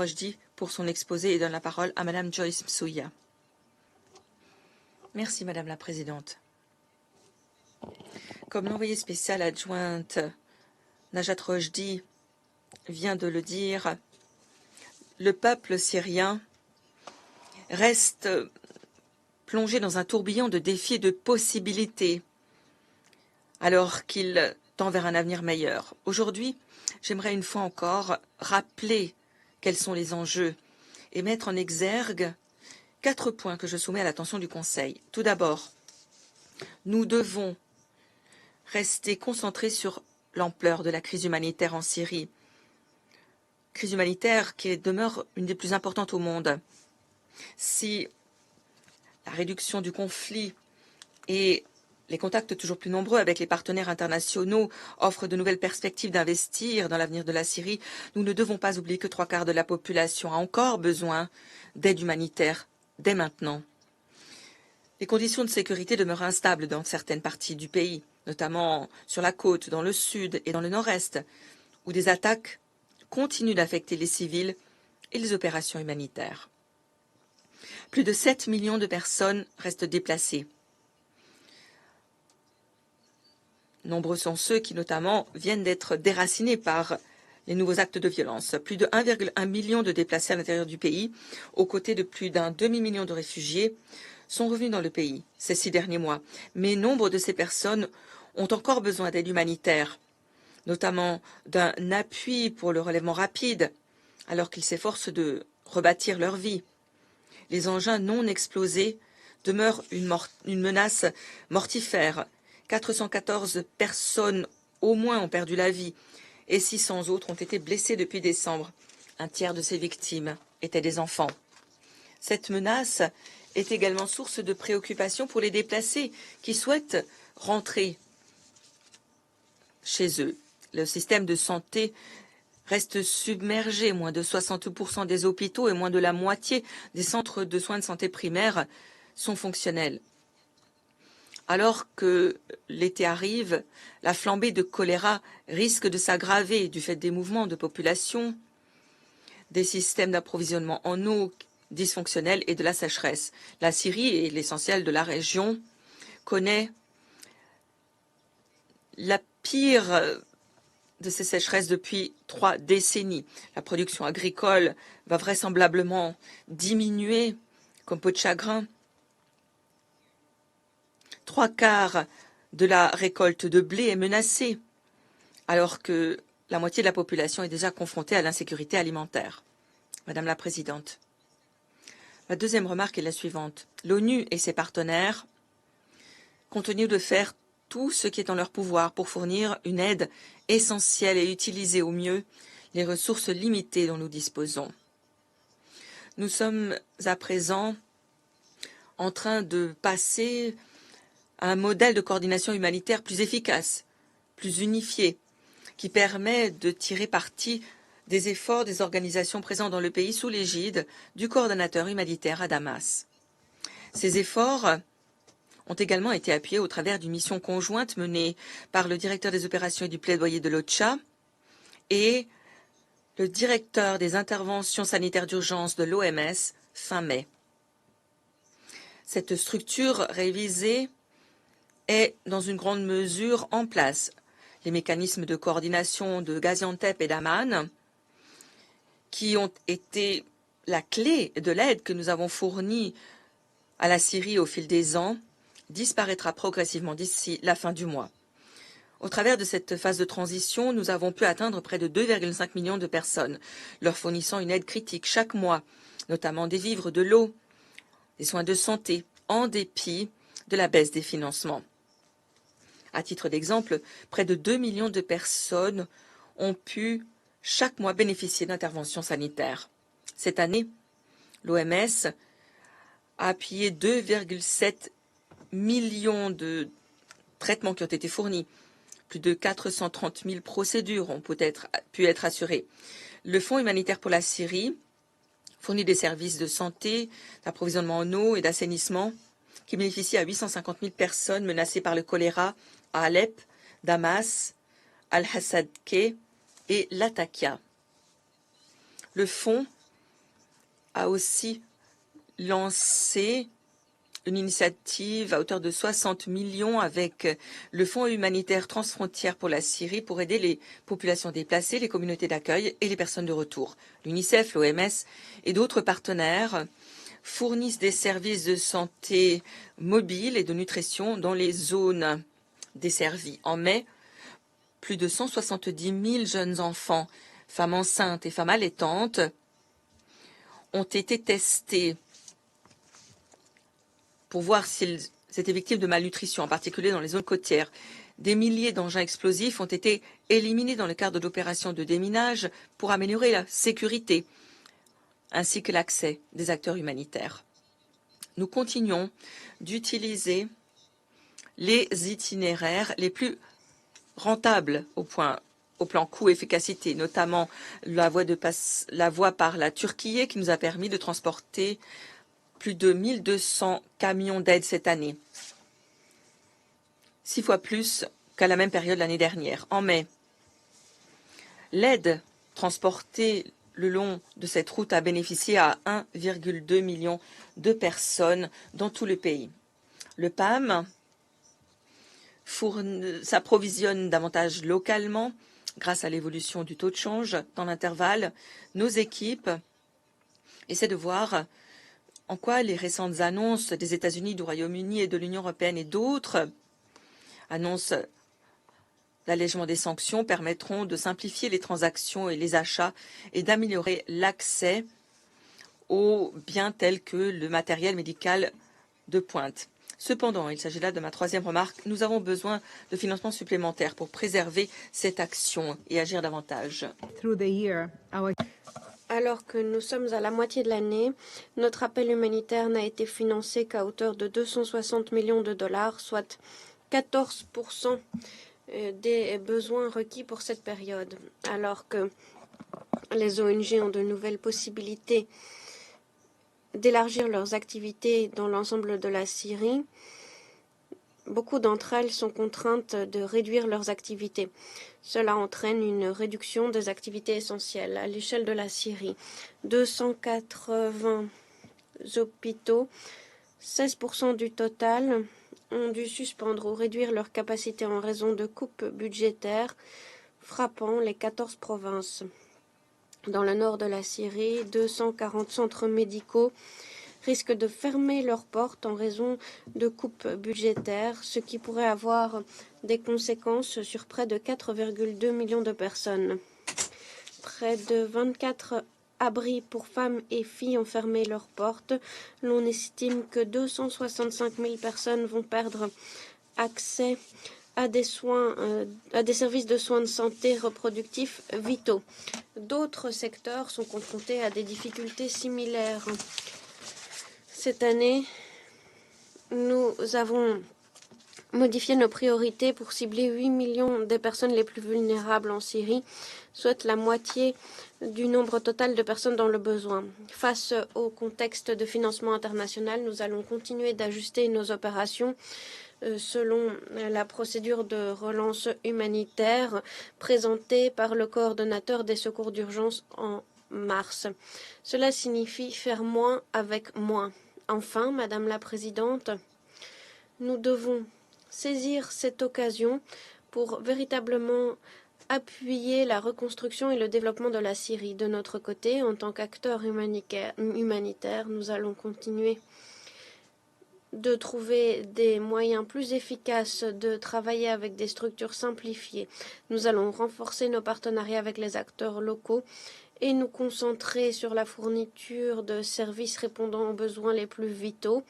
Rojdi pour son exposé et donne la parole à Madame Joyce Msuya. Merci Madame la Présidente. Comme l'envoyée spéciale adjointe Najat Rojdi vient de le dire, le peuple syrien reste plongé dans un tourbillon de défis et de possibilités alors qu'il tend vers un avenir meilleur. Aujourd'hui, j'aimerais une fois encore rappeler quels sont les enjeux et mettre en exergue 4 points que je soumets à l'attention du Conseil. Tout d'abord, nous devons rester concentrés sur l'ampleur de la crise humanitaire en Syrie. Crise humanitaire qui demeure une des plus importantes au monde. Si la réduction du conflit et les contacts toujours plus nombreux avec les partenaires internationaux offrent de nouvelles perspectives d'investir dans l'avenir de la Syrie, nous ne devons pas oublier que 3/4 de la population a encore besoin d'aide humanitaire dès maintenant. Les conditions de sécurité demeurent instables dans certaines parties du pays, notamment sur la côte, dans le sud et dans le nord-est, où des attaques continuent d'affecter les civils et les opérations humanitaires. Plus de 7 millions de personnes restent déplacées. Nombreux sont ceux qui, notamment, viennent d'être déracinés par les nouveaux actes de violence. Plus de 1,1 million de déplacés à l'intérieur du pays, aux côtés de plus d'un demi-million de réfugiés, sont revenus dans le pays ces 6 derniers mois. Mais nombre de ces personnes ont encore besoin d'aide humanitaire, notamment d'un appui pour le relèvement rapide, alors qu'ils s'efforcent de rebâtir leur vie. Les engins non explosés demeurent une menace mortifère. 414 personnes au moins ont perdu la vie et 600 autres ont été blessées depuis décembre. Un tiers de ces victimes étaient des enfants. Cette menace est également source de préoccupation pour les déplacés qui souhaitent rentrer chez eux. Le système de santé reste submergé. Moins de 60% des hôpitaux et moins de la moitié des centres de soins de santé primaires sont fonctionnels. Alors que l'été arrive, la flambée de choléra risque de s'aggraver du fait des mouvements de population, des systèmes d'approvisionnement en eau dysfonctionnels et de la sécheresse. La Syrie, et l'essentiel de la région, connaît la pire de ces sécheresses depuis 3 décennies. La production agricole va vraisemblablement diminuer comme peau de chagrin. 3/4 de la récolte de blé est menacée, alors que la moitié de la population est déjà confrontée à l'insécurité alimentaire. Madame la Présidente, ma deuxième remarque est la suivante. L'ONU et ses partenaires continuent de faire tout ce qui est en leur pouvoir pour fournir une aide essentielle et utiliser au mieux les ressources limitées dont nous disposons. Nous sommes à présent en train de passer à un modèle de coordination humanitaire plus efficace, plus unifié, qui permet de tirer parti des efforts des organisations présentes dans le pays sous l'égide du coordonnateur humanitaire à Damas. Ces efforts ont également été appuyés au travers d'une mission conjointe menée par le directeur des opérations et du plaidoyer de l'OCHA et le directeur des interventions sanitaires d'urgence de l'OMS fin mai. Cette structure révisée est dans une grande mesure en place. Les mécanismes de coordination de Gaziantep et d'Amman, qui ont été la clé de l'aide que nous avons fournie à la Syrie au fil des ans, disparaîtra progressivement d'ici la fin du mois. Au travers de cette phase de transition, nous avons pu atteindre près de 2,5 millions de personnes, leur fournissant une aide critique chaque mois, notamment des vivres, de l'eau, des soins de santé, en dépit de la baisse des financements. À titre d'exemple, près de 2 millions de personnes ont pu chaque mois bénéficier d'interventions sanitaires. Cette année, l'OMS a appuyé 2,7 millions de traitements qui ont été fournis. Plus de 430 000 procédures ont pu être assurées. Le Fonds humanitaire pour la Syrie fournit des services de santé, d'approvisionnement en eau et d'assainissement qui bénéficient à 850 000 personnes menacées par le choléra à Alep, Damas, Al-Hassadké et Latakia. Le fonds a aussi lancé une initiative à hauteur de 60 millions avec le Fonds humanitaire transfrontière pour la Syrie pour aider les populations déplacées, les communautés d'accueil et les personnes de retour. L'UNICEF, l'OMS et d'autres partenaires fournissent des services de santé mobiles et de nutrition dans les zones desservies. En mai, plus de 170 000 jeunes enfants, femmes enceintes et femmes allaitantes ont été testés pour voir s'ils étaient victimes de malnutrition, en particulier dans les zones côtières. Des milliers d'engins explosifs ont été éliminés dans le cadre d'opérations de déminage pour améliorer la sécurité ainsi que l'accès des acteurs humanitaires. Nous continuons d'utiliser les itinéraires les plus rentables au plan coût-efficacité, notamment la voie par la Turquie qui nous a permis de transporter plus de 1200 camions d'aide cette année, 6 fois plus qu'à la même période l'année dernière. En mai, l'aide transportée le long de cette route a bénéficié à 1,2 million de personnes dans tout le pays. Le PAM s'approvisionne davantage localement grâce à l'évolution du taux de change. Dans l'intervalle, nos équipes essaient de voir en quoi les récentes annonces des États-Unis, du Royaume-Uni et de l'Union européenne et d'autres annonces d'allègement des sanctions permettront de simplifier les transactions et les achats et d'améliorer l'accès aux biens tels que le matériel médical de pointe. Cependant, il s'agit là de ma troisième remarque, nous avons besoin de financements supplémentaires pour préserver cette action et agir davantage. Alors que nous sommes à la moitié de l'année, notre appel humanitaire n'a été financé qu'à hauteur de 260 millions de dollars, soit 14% des besoins requis pour cette période. Alors que les ONG ont de nouvelles possibilités d'élargir leurs activités dans l'ensemble de la Syrie, beaucoup d'entre elles sont contraintes de réduire leurs activités. Cela entraîne une réduction des activités essentielles. À l'échelle de la Syrie, 280 hôpitaux, 16% du total, ont dû suspendre ou réduire leur capacité en raison de coupes budgétaires frappant les 14 provinces. Dans le nord de la Syrie, 240 centres médicaux risquent de fermer leurs portes en raison de coupes budgétaires, ce qui pourrait avoir des conséquences sur près de 4,2 millions de personnes. Près de 24 abris pour femmes et filles ont fermé leurs portes. L'on estime que 265 000 personnes vont perdre accès à des services de soins de santé reproductifs vitaux. D'autres secteurs sont confrontés à des difficultés similaires. Cette année, nous avons modifié nos priorités pour cibler 8 millions des personnes les plus vulnérables en Syrie, soit la moitié du nombre total de personnes dans le besoin. Face au contexte de financement international, nous allons continuer d'ajuster nos opérations selon la procédure de relance humanitaire présentée par le coordonnateur des secours d'urgence en mars. Cela signifie faire moins avec moins. Enfin, Madame la Présidente, nous devons saisir cette occasion pour véritablement appuyer la reconstruction et le développement de la Syrie. De notre côté, en tant qu'acteur humanitaire, nous allons continuer de trouver des moyens plus efficaces de travailler avec des structures simplifiées. Nous allons renforcer nos partenariats avec les acteurs locaux et nous concentrer sur la fourniture de services répondant aux besoins les plus vitaux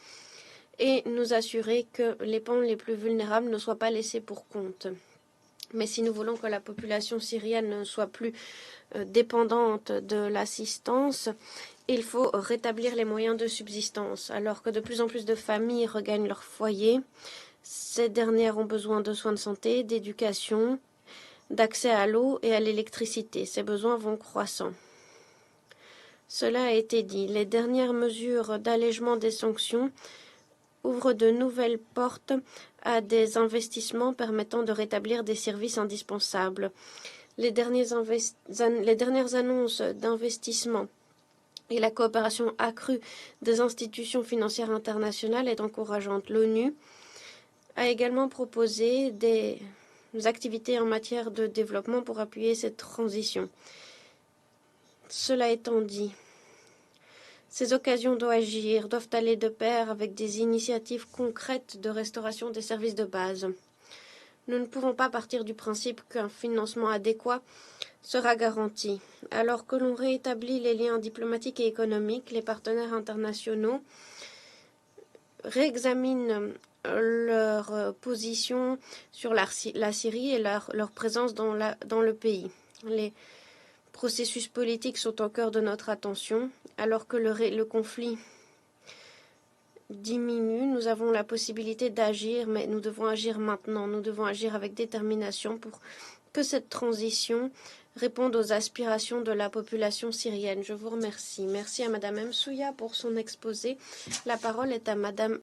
et nous assurer que les pans les plus vulnérables ne soient pas laissés pour compte. Mais si nous voulons que la population syrienne ne soit plus dépendante de l'assistance, il faut rétablir les moyens de subsistance. Alors que de plus en plus de familles regagnent leur foyer, ces dernières ont besoin de soins de santé, d'éducation, d'accès à l'eau et à l'électricité. Ces besoins vont croissant. Cela a été dit. Les dernières mesures d'allègement des sanctions ouvrent de nouvelles portes à des investissements permettant de rétablir des services indispensables. Les dernières annonces d'investissement et la coopération accrue des institutions financières internationales est encourageante. L'ONU a également proposé des activités en matière de développement pour appuyer cette transition. Cela étant dit, ces occasions doivent aller de pair avec des initiatives concrètes de restauration des services de base. Nous ne pouvons pas partir du principe qu'un financement adéquat sera garanti. Alors que l'on rétablit les liens diplomatiques et économiques, les partenaires internationaux réexaminent leur position sur la Syrie et leur présence dans le pays. Les processus politiques sont au cœur de notre attention. Alors que le conflit diminue, nous avons la possibilité d'agir, mais nous devons agir maintenant. Nous devons agir avec détermination pour que cette transition réponde aux aspirations de la population syrienne. Je vous remercie. Merci à Madame Msouya pour son exposé. La parole est à Madame